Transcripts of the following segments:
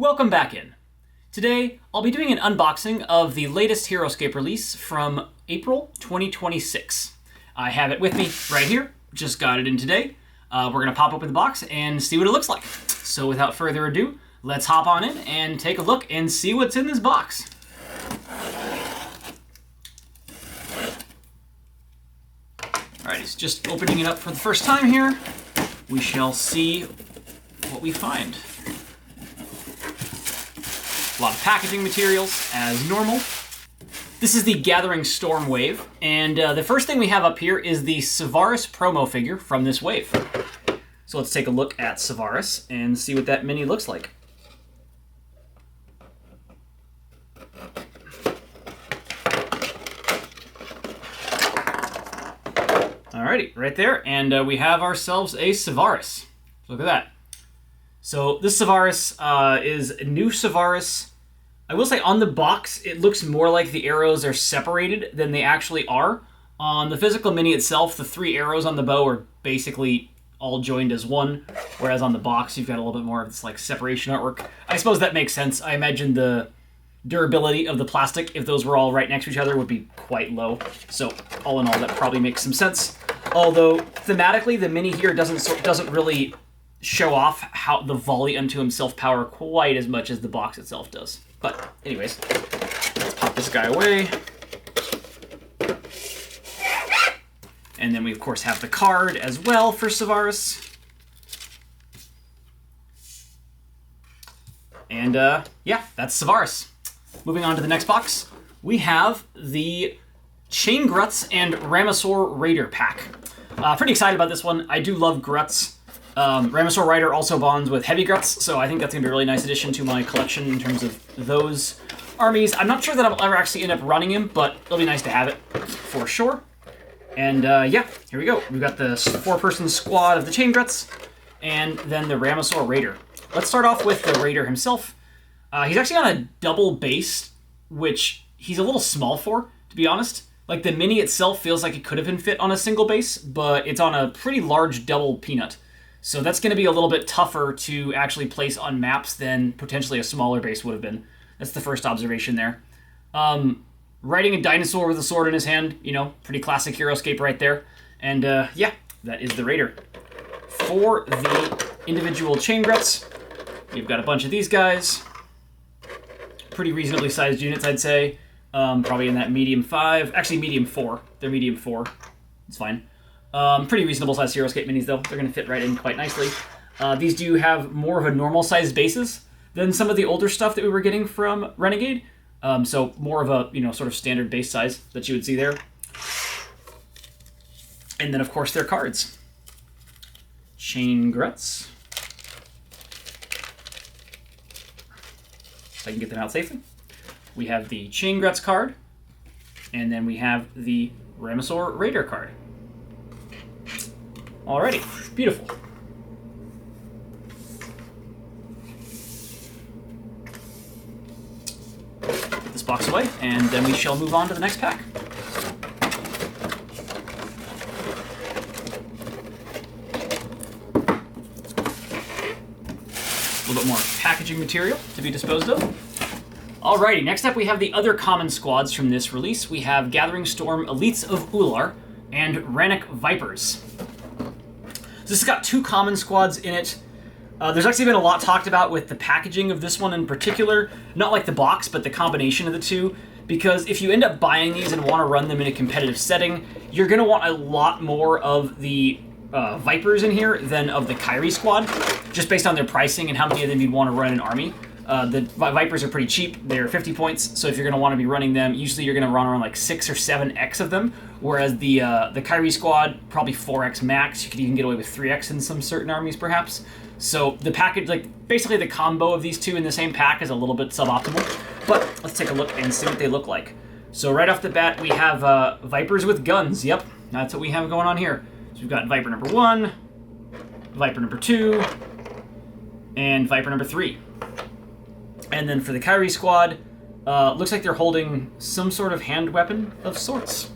Welcome back in. Today, I'll be doing an unboxing of the latest Heroscape release from April 2026. I have it with me right here, just got it in today. We're going to pop open the box and see what it looks like. So without further ado, let's hop on in and take a look and see what's in this box. Alright, it's just opening it up for the first time here. We shall see what we find. A lot of packaging materials, as normal. This is the Gathering Storm wave, and the first thing we have up here is the Syvarris promo figure from this wave. So let's take a look at Syvarris and see what that mini looks like. Alrighty, right there, and we have ourselves a Syvarris. Look at that. So this Syvarris is a new Syvarris. I will say on the box, it looks more like the arrows are separated than they actually are. On the physical mini itself, the 3 arrows on the bow are basically all joined as one, whereas on the box, you've got a little bit more of this like separation artwork. I suppose that makes sense. I imagine the durability of the plastic, if those were all right next to each other, would be quite low. So all in all, that probably makes some sense. Although thematically, the mini here doesn't really show off how the volley unto himself power quite as much as the box itself does. But anyways, let's pop this guy away. And then we of course have the card as well for Syvarris. And yeah, that's Syvarris. Moving on to the next box, we have the Chain Gruts and Ramosaur Raider pack. Pretty excited about this one. I do love Gruts. Ramosaur Rider also bonds with Heavy Gruts, so I think that's going to be a really nice addition to my collection in terms of those armies. I'm not sure that I'll ever actually end up running him, but it'll be nice to have it for sure. And yeah, here we go. We've got the 4-person squad of the Chain Gruts, and then the Ramosaur Raider. Let's start off with the Raider himself. He's actually on a double base, which he's a little small for, to be honest. Like, the mini itself feels like it could have been fit on a single base, but it's on a pretty large double peanut. So that's going to be a little bit tougher to actually place on maps than potentially a smaller base would have been. That's the first observation there. Riding a dinosaur with a sword in his hand, you know, pretty classic Heroscape right there. And yeah, that is the Raider. For the individual Chain Gruts, you've got a bunch of these guys. Pretty reasonably sized units, I'd say. Probably in that medium 5. Actually, medium 4. They're medium 4. It's fine. Pretty reasonable sized Heroscape minis, though. They're going to fit right in quite nicely. These do have more of a normal sized bases than some of the older stuff that we were getting from Renegade. So more of a, you know, sort of standard base size that you would see there. And then, of course, their cards. Chain Gruts. So I can get them out safely. We have the Chain Gruts card. And then we have the Ramosaur Raider card. Alrighty, beautiful. Put this box away, and then we shall move on to the next pack. A little bit more packaging material to be disposed of. Alrighty, next up we have the other common squads from this release. We have Gathering Storm Elites of Ullar and Ranoc Vipers. So this has got 2 common squads in it. There's actually been a lot talked about with the packaging of this one in particular. Not like the box, but the combination of the 2. Because if you end up buying these and want to run them in a competitive setting, you're going to want a lot more of the Vipers in here than of the Kyrie squad, just based on their pricing and how many of them you'd want to run in an army. The Vipers are pretty cheap. They're 50 points, so if you're going to want to be running them, usually you're going to run around like 6 or 7x of them, whereas the Kyrie squad, probably 4x max. You could even get away with 3x in some certain armies, perhaps. So the package, like basically the combo of these 2 in the same pack is a little bit suboptimal, but let's take a look and see what they look like. So right off the bat, we have Vipers with guns. Yep, that's what we have going on here. So we've got Viper number 1, Viper number 2, and Viper number 3. And then for the Kyrie squad, looks like they're holding some sort of hand weapon of sorts.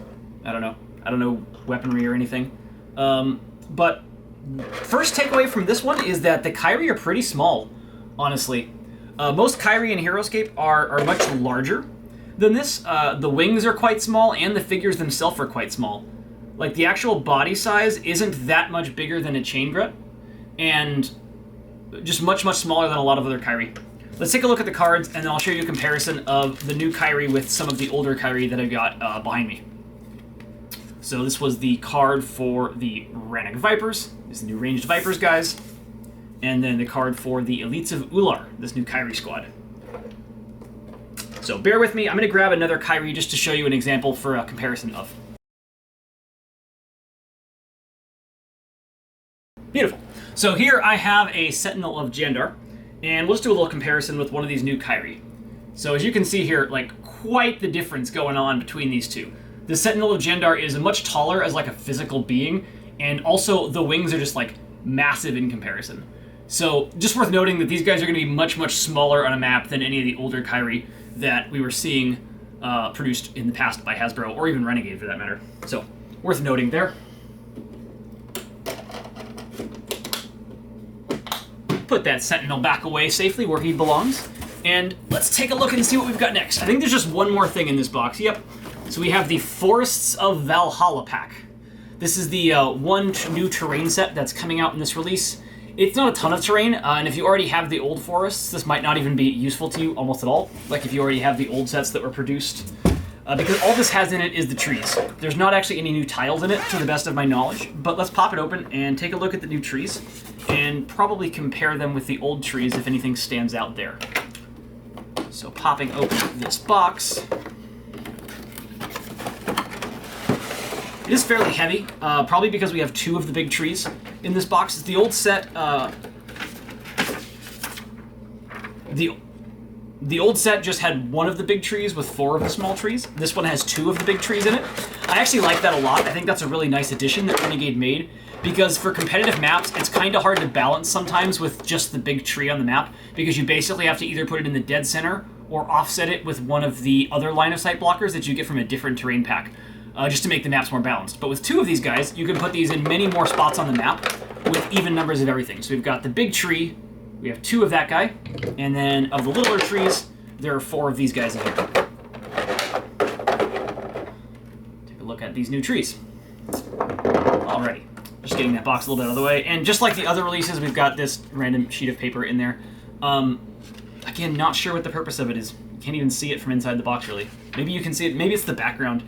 I don't know weaponry or anything. But first takeaway from this one is that the Kyrie are pretty small, honestly. Most Kyrie in Heroscape are much larger than this. The wings are quite small, and the figures themselves are quite small. Like, the actual body size isn't that much bigger than a chain Grut, and just much, much smaller than a lot of other Kyrie. Let's take a look at the cards, and then I'll show you a comparison of the new Kyrie with some of the older Kyrie that I've got behind me. So this was the card for the Ranoc Vipers. This is the new Ranged Vipers guys. And then the card for the Elites of Ullar, this new Kyrie squad. So bear with me. I'm going to grab another Kyrie just to show you an example for a comparison of. Beautiful. So here I have a Sentinel of Jandar. And we'll just do a little comparison with one of these new Kyrie. So as you can see here, like, quite the difference going on between these two. The Sentinel of Jandar is much taller as like a physical being, and also the wings are just like massive in comparison. So just worth noting that these guys are going to be much, much smaller on a map than any of the older Kyrie that we were seeing produced in the past by Hasbro, or even Renegade for that matter. So worth noting there. Put that Sentinel back away safely where he belongs. And let's take a look and see what we've got next. I think there's just one more thing in this box. Yep. So we have the Forests of Valhalla pack. This is the one new terrain set that's coming out in this release. It's not a ton of terrain, and if you already have the old forests, this might not even be useful to you almost at all. Like if you already have the old sets that were produced. Because all this has in it is the trees. There's not actually any new tiles in it, to the best of my knowledge. But let's pop it open and take a look at the new trees, and probably compare them with the old trees if anything stands out there. So popping open this box. It is fairly heavy, probably because we have two of the big trees in this box. The old set, the old set just had one of the big trees with four of the small trees. This one has two of the big trees in it. I actually like that a lot. I think that's a really nice addition that Renegade made, because for competitive maps, it's kind of hard to balance sometimes with just the big tree on the map, because you basically have to either put it in the dead center or offset it with one of the other line of sight blockers that you get from a different terrain pack, just to make the maps more balanced. But with two of these guys, you can put these in many more spots on the map with even numbers of everything. So we've got the big tree, we have two of that guy, and then of the littler trees, there are four of these guys in here. Take a look at these new trees. Alrighty, just getting that box a little bit out of the way. And just like the other releases, we've got this random sheet of paper in there. Again, not sure what the purpose of it is. Can't even see it from inside the box, really. Maybe you can see it, maybe it's the background.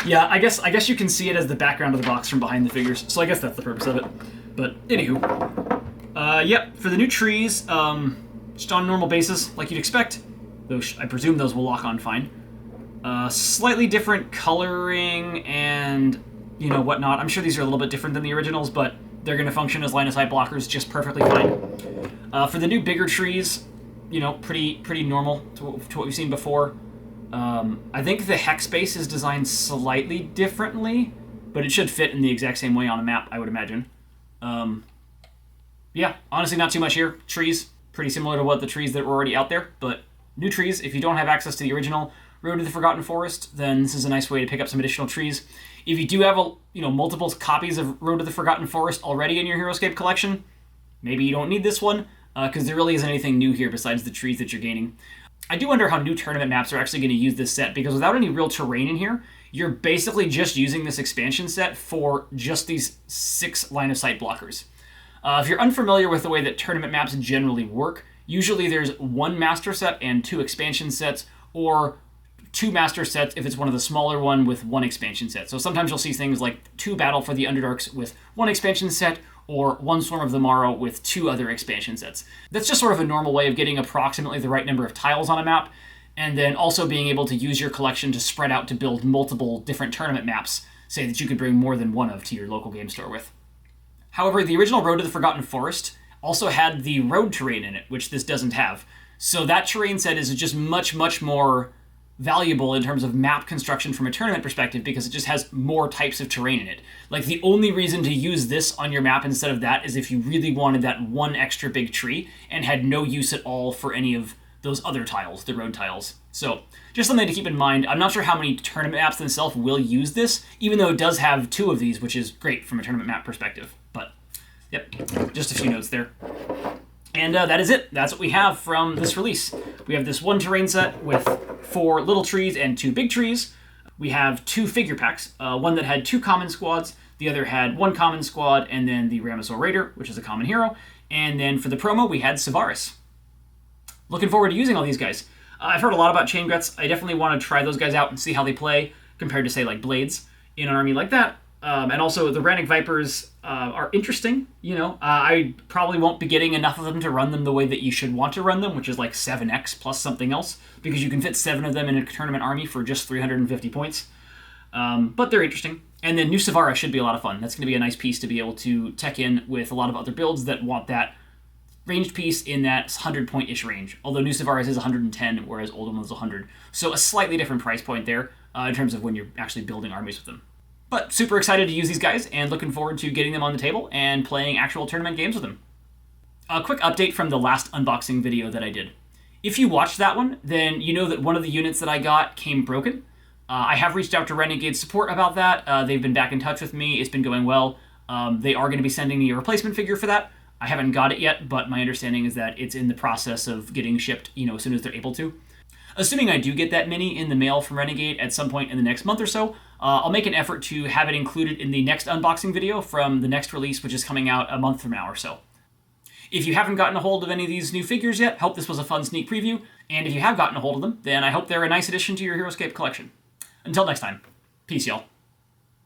Yeah, I guess you can see it as the background of the box from behind the figures, so I guess that's the purpose of it. But, anywho. Yep, for the new trees, just on a normal basis, like you'd expect, though I presume those will lock on fine. Slightly different coloring and, you know, whatnot. I'm sure these are a little bit different than the originals, but they're going to function as line-of-sight blockers just perfectly fine. For the new bigger trees, you know, pretty normal to what we've seen before. I think the hex base is designed slightly differently, but it should fit in the exact same way on a map, I would imagine. Yeah, honestly, not too much here. Trees, pretty similar to what the trees that were already out there, but new trees. If you don't have access to the original Road to the Forgotten Forest, then this is a nice way to pick up some additional trees. If you do have multiple copies of Road to the Forgotten Forest already in your Heroscape collection, maybe you don't need this one, because there really isn't anything new here besides the trees that you're gaining. I do wonder how new tournament maps are actually going to use this set, because without any real terrain in here, you're basically just using this expansion set for just these 6 line-of-sight blockers. If you're unfamiliar with the way that tournament maps generally work, usually there's 1 master set and 2 expansion sets, or 2 master sets if it's one of the smaller one with 1 expansion set. So sometimes you'll see things like 2 Battle for the Underdarks with 1 expansion set, or 1 Swarm of the Morrow with 2 other expansion sets. That's just sort of a normal way of getting approximately the right number of tiles on a map, and then also being able to use your collection to spread out to build multiple different tournament maps, say that you could bring more than one of to your local game store with. However, the original Road to the Forgotten Forest also had the road terrain in it, which this doesn't have. So that terrain set is just much, much more valuable in terms of map construction from a tournament perspective, because it just has more types of terrain in it. Like, the only reason to use this on your map instead of that is if you really wanted that 1 extra big tree and had no use at all for any of those other tiles, the road tiles. So, just something to keep in mind. I'm not sure how many tournament maps themselves will use this, even though it does have 2 of these, which is great from a tournament map perspective. But, yep, just a few notes there. And that is it. That's what we have from this release. We have this one terrain set with 4 little trees and 2 big trees. We have 2 figure packs, one that had 2 common squads, the other had 1 common squad, and then the Ramosaur Raider, which is a common hero. And then for the promo, we had Syvarris. Looking forward to using all these guys. I've heard a lot about Chain Gruts. I definitely want to try those guys out and see how they play compared to, say, like Blades in an army like that. And also, the Ranoc Vipers are interesting. I probably won't be getting enough of them to run them the way that you should want to run them, which is like 7x plus something else, because you can fit 7 of them in a tournament army for just 350 points. But they're interesting. And then New Syvarris should be a lot of fun. That's going to be a nice piece to be able to tech in with a lot of other builds that want that ranged piece in that 100-point-ish range. Although New Syvarris is 110, whereas Old One was 100. So a slightly different price point there in terms of when you're actually building armies with them. But super excited to use these guys and looking forward to getting them on the table and playing actual tournament games with them. A quick update from the last unboxing video that I did. If you watched that one, then you know that one of the units that I got came broken. I have reached out to Renegade support about that. They've been back in touch with me. It's been going well. They are going to be sending me a replacement figure for that. I haven't got it yet, but my understanding is that it's in the process of getting shipped, as soon as they're able to. Assuming I do get that mini in the mail from Renegade at some point in the next month or so, I'll make an effort to have it included in the next unboxing video from the next release, which is coming out a month from now or so. If you haven't gotten a hold of any of these new figures yet, hope this was a fun sneak preview, and if you have gotten a hold of them, then I hope they're a nice addition to your Heroscape collection. Until next time, peace y'all.